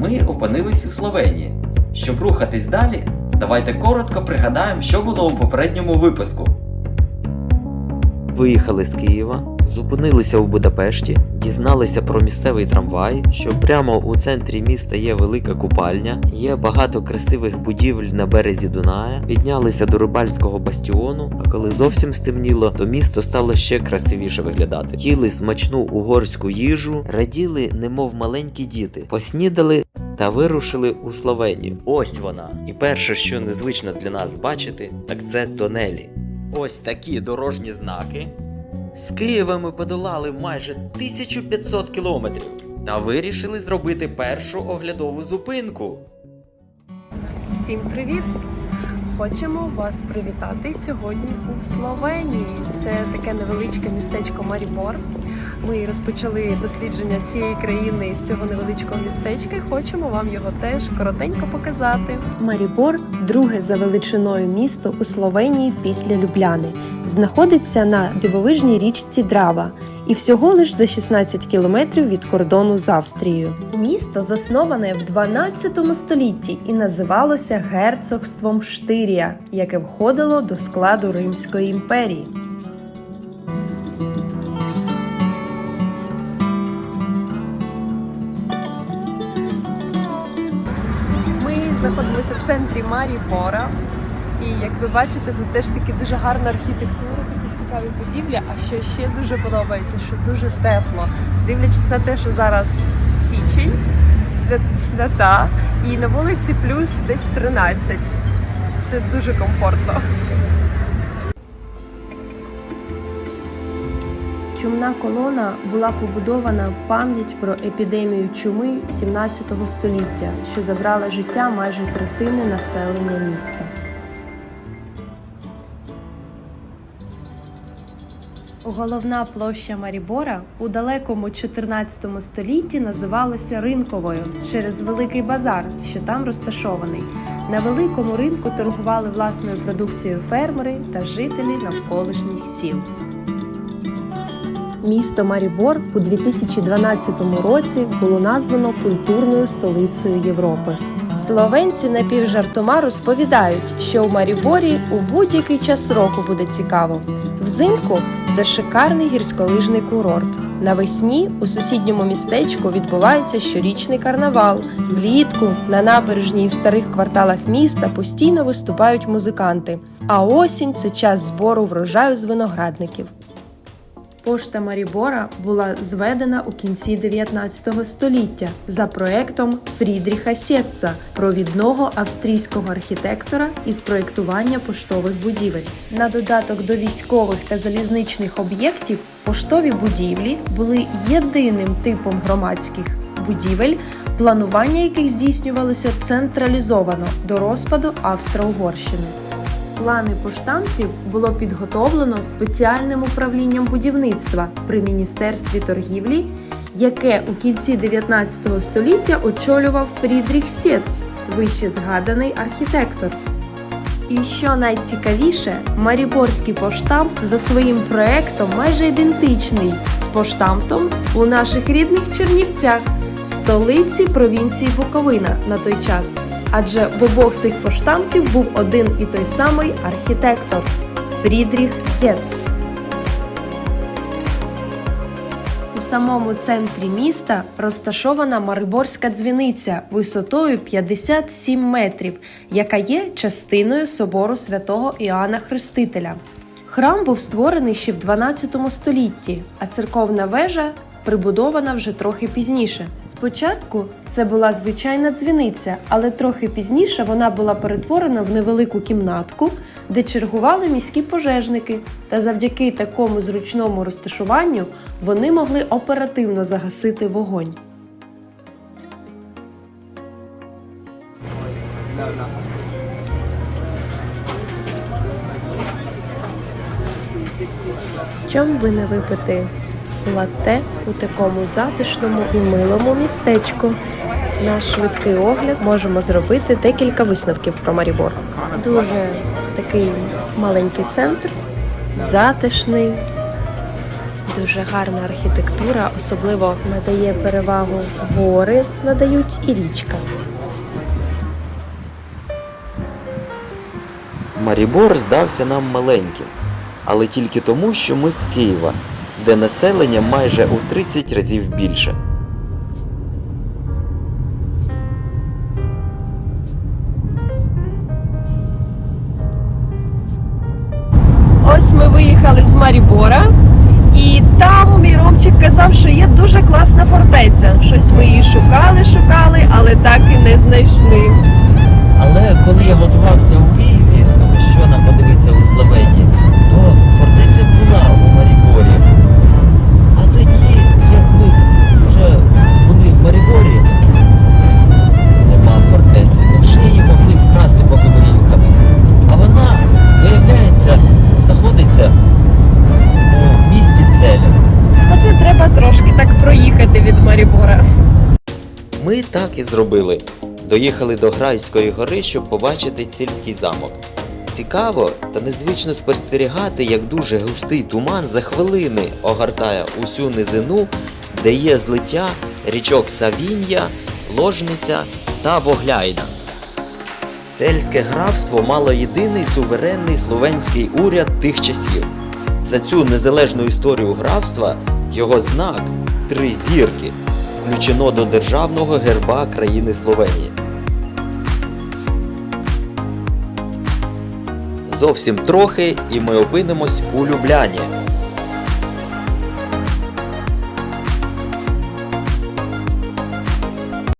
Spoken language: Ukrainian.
ми опинились у Словенії. Щоб рухатись далі, давайте коротко пригадаємо, що було у попередньому випуску. Виїхали з Києва, зупинилися у Будапешті, дізналися про місцевий трамвай, що прямо у центрі міста є велика купальня, є багато красивих будівель на березі Дуная, піднялися до Рибальського бастіону, а коли зовсім стемніло, то місто стало ще красивіше виглядати. Їли смачну угорську їжу, раділи, немов маленькі діти, поснідали та вирушили у Словенію. Ось вона. І перше, що незвично для нас бачити, так це тунелі. Ось такі дорожні знаки. З Києва ми подолали майже 1500 кілометрів та вирішили зробити першу оглядову зупинку. Всім привіт! Хочемо вас привітати сьогодні у Словенії. Це таке невеличке містечко Марібор. Ми розпочали дослідження цієї країни з цього невеличкого містечка і хочемо вам його теж коротенько показати. Марібор – друге за величиною місто у Словенії після Любляни. Знаходиться на дивовижній річці Драва і всього лиш за 16 кілометрів від кордону з Австрією. Місто засноване в 12 столітті і називалося Герцогством Штирія, яке входило до складу Римської імперії. Знаходимося в центрі Марібора. І як ви бачите, тут теж таки дуже гарна архітектура, такі цікаві будівлі. А що ще дуже подобається, що дуже тепло. Дивлячись на те, що зараз січень, свята, і на вулиці плюс десь 13. Це дуже комфортно. Чумна колона була побудована в пам'ять про епідемію чуми 17 століття, що забрала життя майже третини населення міста. Головна площа Марібора у далекому 14 столітті називалася Ринковою через Великий базар, що там розташований. На великому ринку торгували власною продукцією фермери та жителі навколишніх сіл. Місто Марібор у 2012 році було названо культурною столицею Європи. Словенці напівжартома розповідають, що у Маріборі у будь-який час року буде цікаво. Взимку – це шикарний гірськолижний курорт. Навесні у сусідньому містечку відбувається щорічний карнавал. Влітку на набережній і в старих кварталах міста постійно виступають музиканти. А осінь – це час збору врожаю з виноградників. Пошта Марібора була зведена у кінці 19 століття за проектом Фрідріха Сєтца, провідного австрійського архітектора із проєктування поштових будівель. На додаток до військових та залізничних об'єктів, поштові будівлі були єдиним типом громадських будівель, планування яких здійснювалося централізовано до розпаду Австро-Угорщини. Плани поштамтів було підготовлено спеціальним управлінням будівництва при Міністерстві торгівлі, яке у кінці 19 століття очолював Фрідріх Сєтц, вище згаданий архітектор. І що найцікавіше, Маріборський поштамт за своїм проектом майже ідентичний з поштамтом у наших рідних Чернівцях, столиці провінції Буковина на той час. Адже в обох цих поштамтів був один і той самий архітектор – Фрідріх Сєтц. У самому центрі міста розташована Мариборська дзвіниця висотою 57 метрів, яка є частиною собору святого Іоанна Хрестителя. Храм був створений ще в 12 столітті, а церковна вежа прибудована вже трохи пізніше. Спочатку це була звичайна дзвіниця, але трохи пізніше вона була перетворена в невелику кімнатку, де чергували міські пожежники, та завдяки такому зручному розташуванню вони могли оперативно загасити вогонь. Чом би не випити латте у такому затишному і милому містечку? Наш швидкий огляд можемо зробити декілька висновків про Марібор. Дуже такий маленький центр, затишний, Дуже гарна архітектура, особливо надає перевагу гори, надають і річка. Марібор здався нам маленьким, але тільки тому, що ми з Києва, де населення майже у 30 разів більше. Ось ми виїхали з Марібора, і там мій Ромчик казав, що є дуже класна фортеця. Щось ми її шукали, але так і не знайшли. Але коли я готувався у Києві, що нам подивитися у Словенії, то фортеця була у Маріборі. А тоді, як ми вже були в Маріборі, нема фортеці. Невже її могли вкрасти, поки ми їхали? А вона, виявляється, знаходиться у місті Целі. А це треба трошки так проїхати від Марібора. Ми так і зробили. Доїхали до Грайської гори, щоб побачити Цільський замок. Цікаво та незвично спостерігати, як дуже густий туман за хвилини огортає усю низину, де є злиття річок Савін'я, Ложниця та Вогляйна. Цельське графство мало єдиний суверенний словенський уряд тих часів. За цю незалежну історію графства його знак – 3 зірки включено до державного герба країни Словенії. Зовсім трохи і ми опинимось у Любляні.